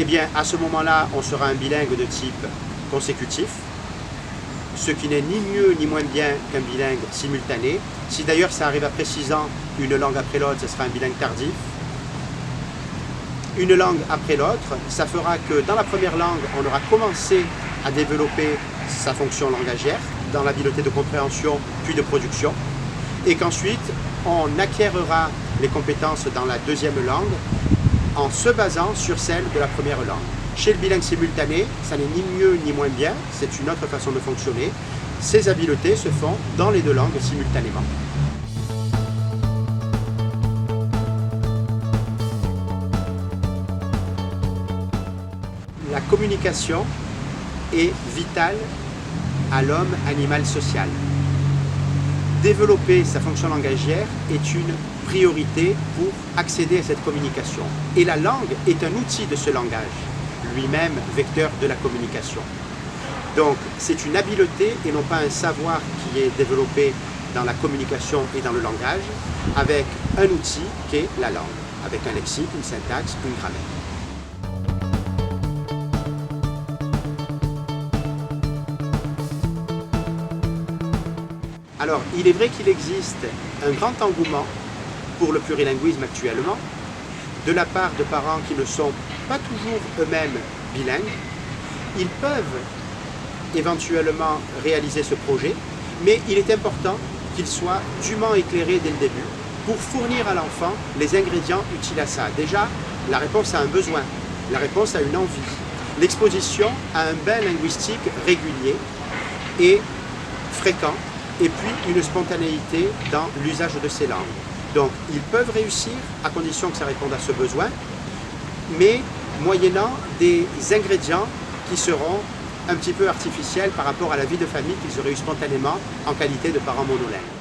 Eh bien, à ce moment-là, on sera un bilingue de type consécutif, ce qui n'est ni mieux ni moins bien qu'un bilingue simultané. Si d'ailleurs ça arrive après 6 ans, une langue après l'autre, ce sera un bilingue tardif. Une langue après l'autre, ça fera que dans la première langue, on aura commencé à développer sa fonction langagière, dans l'habileté de compréhension puis de production, et qu'ensuite, on acquérera les compétences dans la deuxième langue en se basant sur celles de la première langue. Chez le bilingue simultané, ça n'est ni mieux ni moins bien, c'est une autre façon de fonctionner. Ces habiletés se font dans les deux langues simultanément. La communication est vitale à l'homme animal social. Développer sa fonction langagière est une priorité pour accéder à cette communication. Et la langue est un outil de ce langage, lui-même vecteur de la communication. Donc c'est une habileté et non pas un savoir qui est développé dans la communication et dans le langage, avec un outil qui est la langue, avec un lexique, une syntaxe, une grammaire. Alors, il est vrai qu'il existe un grand engouement pour le plurilinguisme actuellement, de la part de parents qui ne sont pas toujours eux-mêmes bilingues. Ils peuvent éventuellement réaliser ce projet, mais il est important qu'ils soient dûment éclairés dès le début pour fournir à l'enfant les ingrédients utiles à ça. Déjà, la réponse à un besoin, la réponse à une envie, l'exposition à un bain linguistique régulier et fréquent, et puis une spontanéité dans l'usage de ces langues. Donc ils peuvent réussir à condition que ça réponde à ce besoin, mais moyennant des ingrédients qui seront un petit peu artificiels par rapport à la vie de famille qu'ils auraient eu spontanément en qualité de parents monolingues.